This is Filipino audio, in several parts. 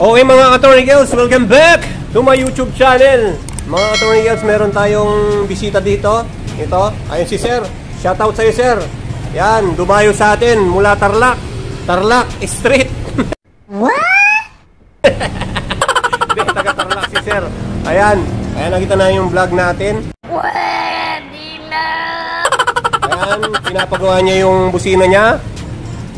Okay mga ka-Attorney Girls, welcome back to my YouTube channel. Mga ka-Attorney Girls, meron tayong bisita dito. Ito, ayun si Sir. Shoutout sa'yo Sir. Yan, dumayo sa atin mula Tarlac Street. What? Hindi, taga Tarlac si Sir. Ayan, nakita na yung vlog natin. Pwede na. Ayan, pinapagawa niya yung busina niya.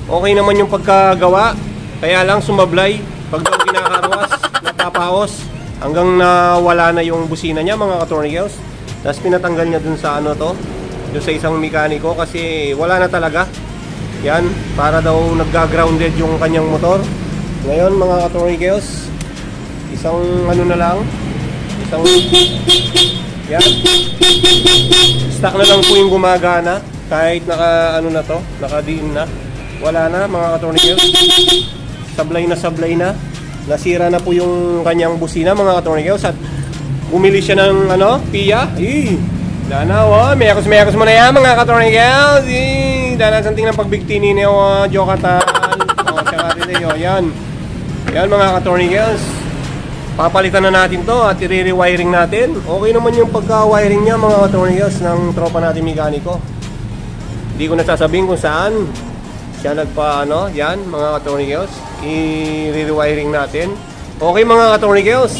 Okay naman yung pagkagawa. Kaya lang sumablay. Pag daw kinakaruas, napapaos hanggang nawala na yung busina niya mga ka-Attorney Girls. Tapos pinatanggal niya dun sa ano to, dun sa isang mekaniko kasi wala na talaga. Yan, para daw nagga-grounded yung kanyang motor. Ngayon mga ka-Attorney Girls, isang ano na lang, isang yan, stock na lang po yung gumagana kahit naka ano na to, naka-diin na. Wala na mga ka-Attorney Girls. Sablay na. Nasira na po yung kanyang busina mga ka-Attorney Girls. At bumili siya ng ano, Pia. Dana, meyakos mo na yan mga ka-Attorney Girls. Dana, santing ng pagbigtini niyo, Jokatan. Tsaka rin yun, yan mga ka-Attorney Girls. Papalitan na natin to at i-rewiring natin. Okay naman yung pagka-wiring niya mga ka-Attorney Girls ng tropa natin mekaniko. Hindi ko nasasabihin kung saan siya nagpa ano, yan mga ka-Attorney Girls. I-rewiring natin. Okay mga ka-Attorney Girls,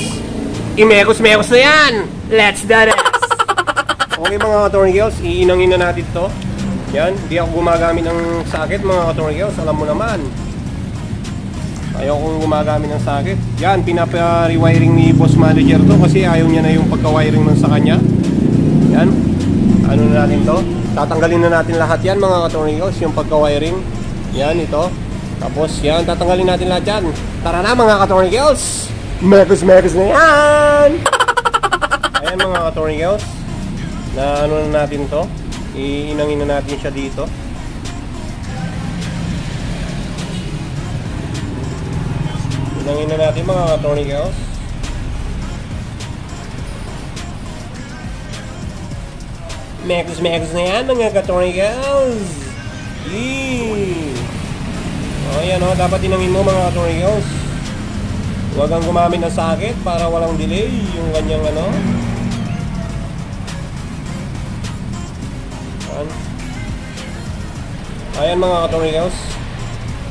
i-mekos na yan. Let's do this. Okay mga ka-Attorney Girls, iinangin na natin to. Yan, hindi ako gumagamit ng socket mga ka-Attorney Girls, alam mo naman. Ayaw kong gumagamit ng socket. Yan, pinapa-rewiring ni Boss Manager to kasi ayaw niya na yung pagka-wiring nun sa kanya. Yan, ano na natin to, tatanggalin na natin lahat yan mga ka-Attorney Girls, yung pagka-wiring. Yan, ito. Tapos yan, tatanggalin natin lahat yan. Tara na mga ka-Attorney Girls, mekos na yan. Ayan mga ka-Attorney Girls, na ano na natin to, iinangin na natin siya dito. Inangin na natin mga ka-Attorney Girls. Mekos na yan mga ka-Attorney Girls. O yan o, dapat inangin mo mga ka-Attorney Girls. Huwag kang gumamit ng socket para walang delay yung kanyang ano. Ayan mga ka-Attorney Girls,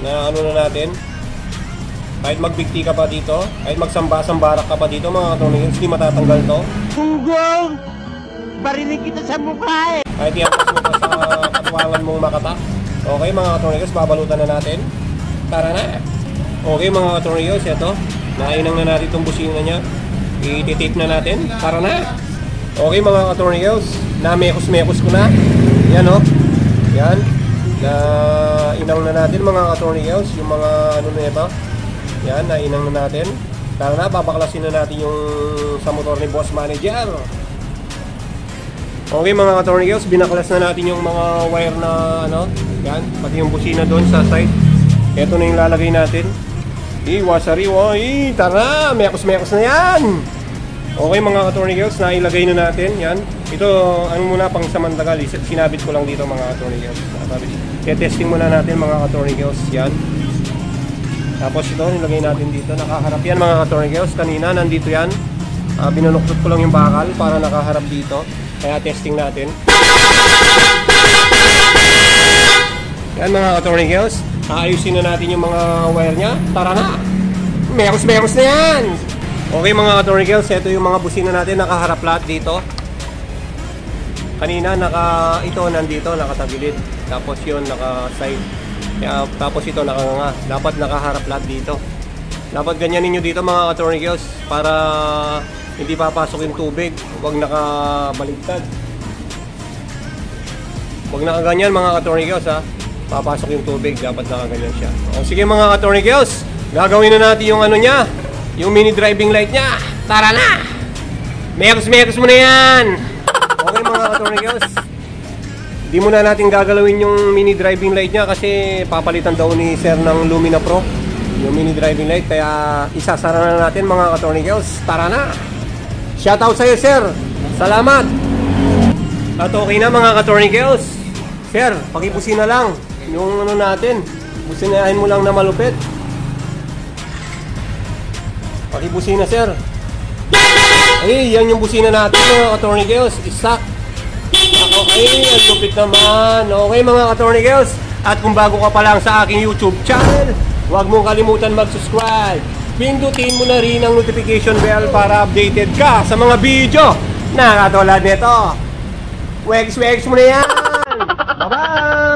na ano na natin. Kahit magbigti ka pa dito, kahit magsamba-sambarak ka pa dito mga ka-Attorney Girls, hindi matatanggal to. Punggong! Barinig kita sa mukha eh! Kahit iampas mo pa sa katuwangan mong makatak. Okay mga ka-Attorney Girls, babalutan na natin. Tara na! Okay mga ka-Attorney Girls, ito, nainang na natin itong busina niya. I-tape na natin. Tara na! Okay mga ka-Attorney Girls, na-mekos ko na. Yan o, yan. Na inang na natin mga ka-Attorney Girls, yung mga ano na ito. Yan, nainang na natin. Tara na, babaklasin na natin yung sa motor ni Boss Manager. Okay mga ka-Attorney Girls, binaklas na natin yung mga wire na ano, yan, pati yung busina doon sa side. Ito na yung lalagay natin. Wasariwa, tara, mekos na yan. Okay mga ka-Attorney Girls, nailagay na natin, yan. Ito, ano muna pang samantagal, sinabit ko lang dito mga ka-Attorney Girls. Testing muna natin mga ka-Attorney Girls, yan. Tapos ito, nilagay natin dito, nakaharap yan mga ka-Attorney Girls. Kanina, nandito yan. Binunuktot ko lang yung bakal para nakaharap dito. Kaya testing natin. Yan mga ka-Attorney Girls, aayusin na natin yung mga wire nya. Tara na, mekos na yan. Okay mga ka-Attorney Girls, ito yung mga busina natin, nakaharap lahat dito. Kanina ito nandito, nakatagilid. Tapos yun, naka-side. Tapos ito nakanganga. Dapat nakaharap lahat dito. Dapat ganyan ninyo dito mga ka-Attorney Girls para hindi papasok yung tubig. Huwag nakabaligtad. Huwag nakaganyan mga ka-Attorney Girls ha. Papasok yung tubig, dapat nakaganyan siya. O sige mga ka-Attorney Girls, gagawin na natin yung ano nya, yung mini driving light nya. Tara na! Mekos mo na yan! Okay mga ka-Attorney Girls, di muna natin gagalawin yung mini driving light nya kasi papalitan daw ni Sir ng Lumina Pro yung mini driving light, kaya isasara na natin mga ka-Attorney Girls. Tara na! Shoutout sa'yo Sir! Salamat! At okay na mga ka-Attorney Girls. Sir, pakibusin na lang yung ano natin, businahin mo lang na malupit. Pakibusina, sir. Ay, yan yung busina natin, mga katornikeos. Isak. Okay, ang lupit naman. Okay, mga katornikeos. At kung bago ka pa lang sa aking YouTube channel, huwag mong kalimutan mag-subscribe. Pindutin mo na rin ang notification bell para updated ka sa mga video na katulad nito. Wegs mo na yan! Bye-bye!